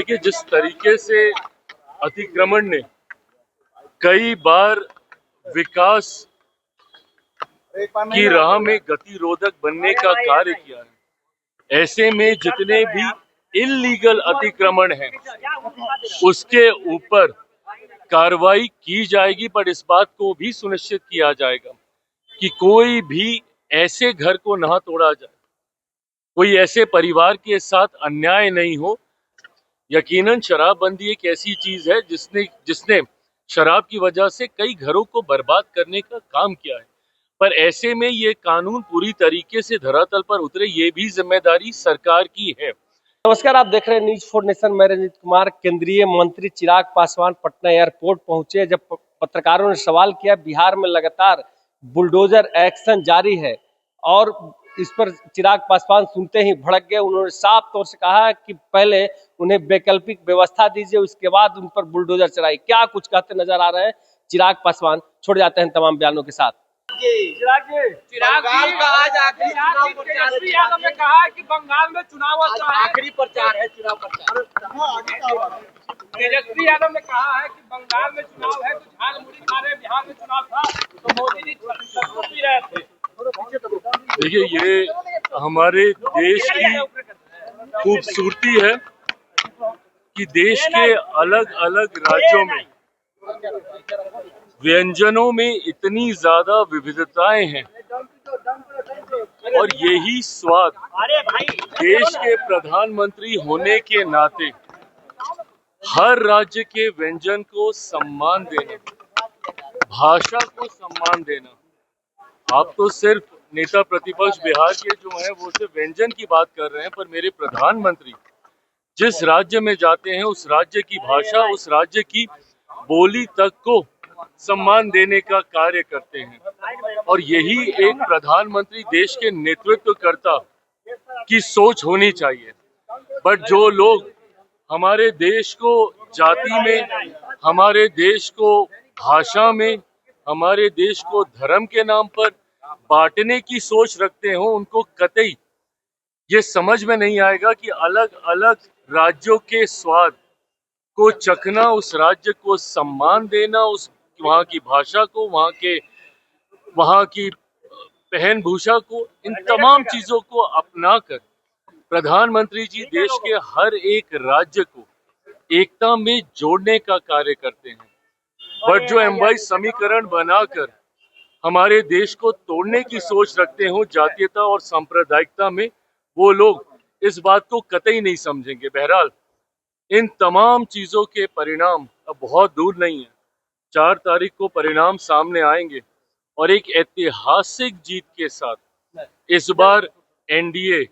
देखिए, जिस तरीके से अतिक्रमण ने कई बार विकास की राह में गतिरोधक बनने का कार्य किया है, ऐसे में जितने भी इल्लीगल अतिक्रमण हैं उसके ऊपर कार्रवाई की जाएगी, पर इस बात को भी सुनिश्चित किया जाएगा कि कोई भी ऐसे घर को ना तोड़ा जाए, कोई ऐसे परिवार के साथ अन्याय नहीं हो। यकीनन शराबबंदी एक ऐसी चीज है जिसने शराब की वजह से कई घरों को बर्बाद करने का काम किया है, पर ऐसे में ये कानून पूरी तरीके से धरातल पर उतरे, ये भी जिम्मेदारी सरकार की है। नमस्कार, आप देख रहे हैं न्यूज 4 नेशन। मैं रंजीत कुमार। केंद्रीय मंत्री चिराग पासवान पटना एयरपोर्ट पहुंचे। जब पत्रकारों ने सवाल किया, बिहार में लगातार बुलडोजर एक्शन जारी है और इस पर चिराग पासवान सुनते ही भड़क गए। उन्होंने साफ तौर से कहा कि पहले उन्हें वैकल्पिक व्यवस्था दीजिए, उसके बाद उन पर बुलडोजर चलाइए। क्या कुछ कहते नजर आ रहे हैं चिराग पासवान, छोड़ जाते हैं तमाम बयानों के साथ। चिराग का आज आखिरी चुनाव प्रचार है। यादव ने कहा है कि बंगाल में चुनाव आखिरी प्रचार है, चुनाव प्रचार। तेजस्वी यादव ने कहा है कि बंगाल में चुनाव है तो झाल मुड़ी खा रहे, बिहार में चुनाव था तो मोदी जी सरसों पी रहे थे। देखिए, ये हमारे देश की खूबसूरती है कि देश के अलग अलग राज्यों में व्यंजनों में इतनी ज्यादा विविधताएं हैं और यही स्वाद देश के प्रधानमंत्री होने के नाते हर राज्य के व्यंजन को सम्मान देना, भाषा को सम्मान देना। आप तो सिर्फ नेता प्रतिपक्ष बिहार के जो हैं वो सिर्फ व्यंजन की बात कर रहे हैं, पर मेरे प्रधानमंत्री जिस राज्य में जाते हैं उस राज्य की भाषा, उस राज्य की बोली तक को सम्मान देने का कार्य करते हैं। और यही एक प्रधानमंत्री, देश के नेतृत्वकर्ता की सोच होनी चाहिए। बट जो लोग हमारे देश को जाति में, हमारे देश को भाषा में, हमारे देश को धर्म के नाम पर बांटने की सोच रखते हो, उनको कतई ये समझ में नहीं आएगा कि अलग अलग राज्यों के स्वाद को चखना, उस राज्य को सम्मान देना, उस वहाँ की भाषा को, वहाँ की पहन भूषा को, इन तमाम चीजों को अपनाकर प्रधानमंत्री जी देश के हर एक राज्य को एकता में जोड़ने का कार्य करते हैं। बट जो एमवाई समीकरण बनाकर हमारे देश को तोड़ने की सोच रखते हो जातीयता और सांप्रदायिकता में, वो लोग इस बात को कतई नहीं समझेंगे। बहरहाल इन तमाम चीजों के परिणाम अब बहुत दूर नहीं है। 4 तारीख को परिणाम सामने आएंगे और एक ऐतिहासिक जीत के साथ इस बार एनडीए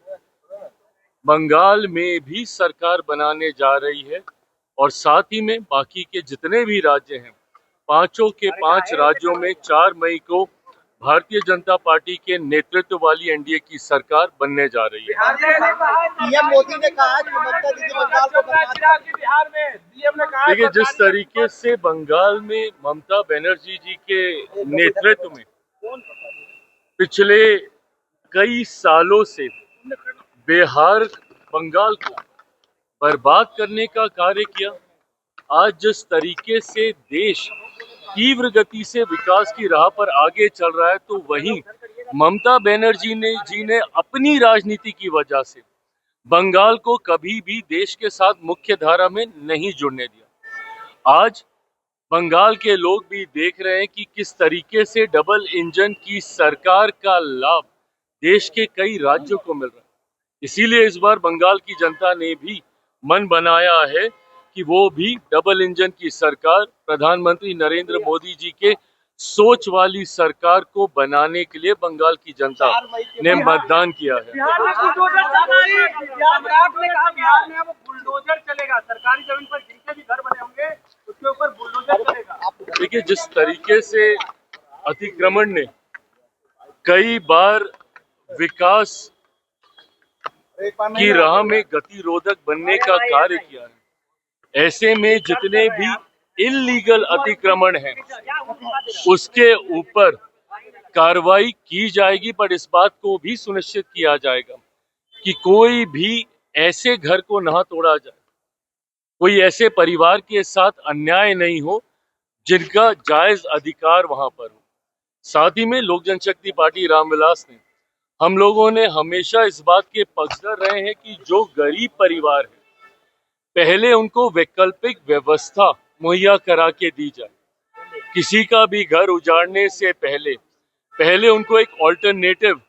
बंगाल में भी सरकार बनाने जा रही है और साथ ही में बाकी के जितने भी राज्य हैं, पांचों के 5 राज्यों में 4 मई को भारतीय जनता पार्टी के नेतृत्व वाली एनडीए की सरकार बनने जा रही है। पीएम मोदी ने कहा कि ममता दीदी बंगाल को बिहार में, डीएम ने कहा। देखिए, जिस तरीके से बंगाल में ममता बनर्जी जी के नेतृत्व में पिछले कई सालों से बिहार बंगाल को बर्बाद करने का कार्य किया, आज जिस तरीके से देश तीव्र गति से विकास की राह पर आगे चल रहा है, तो वहीं ममता बनर्जी जी ने अपनी राजनीति की वजह से बंगाल को कभी भी देश के साथ मुख्य धारा में नहीं जुड़ने दिया। आज बंगाल के लोग भी देख रहे हैं कि किस तरीके से डबल इंजन की सरकार का लाभ देश के कई राज्यों को मिल रहा है। इसीलिए इस बार बंगाल की जनता ने भी मन बनाया है कि वो भी डबल इंजन की सरकार, प्रधानमंत्री नरेंद्र मोदी जी के सोच वाली सरकार को बनाने के लिए बंगाल की जनता ने मतदान किया है। बिहार में अब बुलडोजर चलेगा, सरकारी जमीन पर जिनके भी घर बने होंगे उसके ऊपर बुलडोजर चलेगा। देखिए, जिस तरीके से अतिक्रमण ने कई बार विकास की राह में गतिरोधक बनने का कार्य किया है, ऐसे में जितने भी इल्लीगल अतिक्रमण हैं उसके ऊपर कार्रवाई की जाएगी, पर इस बात को भी सुनिश्चित किया जाएगा कि कोई भी ऐसे घर को ना तोड़ा जाए, कोई ऐसे परिवार के साथ अन्याय नहीं हो जिनका जायज अधिकार वहां पर हो। साथ ही में लोक जनशक्ति पार्टी रामविलास ने हम लोगों ने हमेशा इस बात के पक्षधर रहे हैं कि जो गरीब परिवार है पहले उनको वैकल्पिक व्यवस्था मुहैया करा के दी जाए। किसी का भी घर उजाड़ने से पहले उनको एक ऑल्टरनेटिव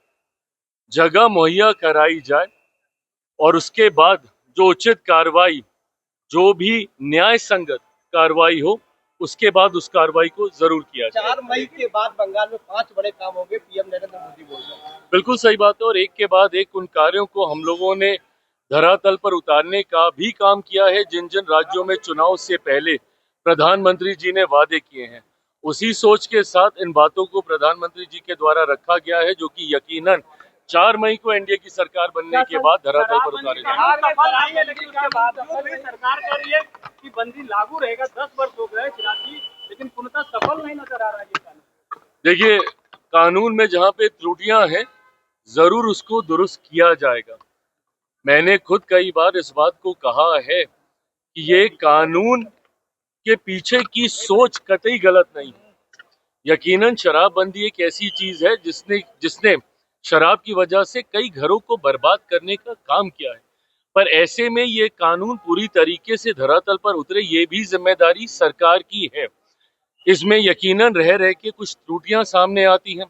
जगह मुहैया कराई जाए और उसके बाद जो उचित कार्रवाई, जो भी न्याय संगत कार्रवाई हो, उसके बाद उस कार्रवाई को जरूर किया जाए। 4 मई के बाद बंगाल में 5 बड़े काम होंगे, पीएम नरेंद्र मोदी बोल रहे हैं। बिल्कुल सही बात है और एक के बाद एक उन कार्यों को हम लोगों ने धरातल पर उतारने का भी काम किया है जिन जिन राज्यों में चुनाव से पहले प्रधानमंत्री जी ने वादे किए हैं। उसी सोच के साथ इन बातों को प्रधानमंत्री जी के द्वारा रखा गया है जो कि यकीनन 4 मई को एनडीए की सरकार बनने के बाद धरातल पर उतारे जाएंगे। लेकिन उसके बावजूद भी सरकार कह रही है कि बंदी लागू रहेगा। 10 वर्ष हो गए चिराग जी, लेकिन पूर्णतः सफल नहीं नजर आ रहा है ये कानून। देखिए, कानून में जहां पे त्रुटियां हैं जरूर उसको दुरुस्त किया जाएगा। मैंने खुद कई बार इस बात को कहा है कि ये कानून के पीछे की सोच कतई गलत नहीं है। यकीनन शराबबंदी एक ऐसी चीज है जिसने शराब की वजह से कई घरों को बर्बाद करने का काम किया है, पर ऐसे में ये कानून पूरी तरीके से धरातल पर उतरे ये भी जिम्मेदारी सरकार की है। इसमें यकीनन रह रह के कुछ त्रुटियां सामने आती हैं।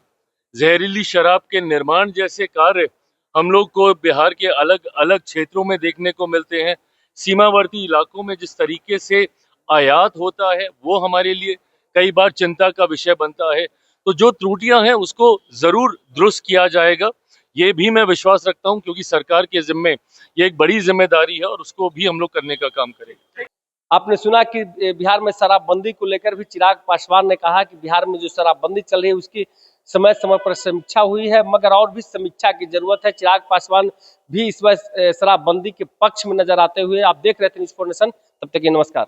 जहरीली शराब के निर्माण जैसे कार्य हम लोग को बिहार के अलग अलग क्षेत्रों में देखने को मिलते हैं। सीमावर्ती इलाकों में जिस तरीके से आयात होता है वो हमारे लिए कई बार चिंता का विषय बनता है। तो जो त्रुटियां हैं उसको जरूर दुरुस्त किया जाएगा, ये भी मैं विश्वास रखता हूं, क्योंकि सरकार के जिम्मे ये एक बड़ी जिम्मेदारी है और उसको भी हम लोग करने का काम करेंगे। आपने सुना कि बिहार में शराबबंदी को लेकर भी चिराग पासवान ने कहा कि बिहार में जो शराबबंदी चल रही है उसकी समय समय पर समीक्षा हुई है, मगर और भी समीक्षा की जरूरत है। चिराग पासवान भी इस वक्त शराबबंदी के पक्ष में नजर आते हुए। आप देख रहे थे न्यूज़4 नेशन, तब तक के नमस्कार।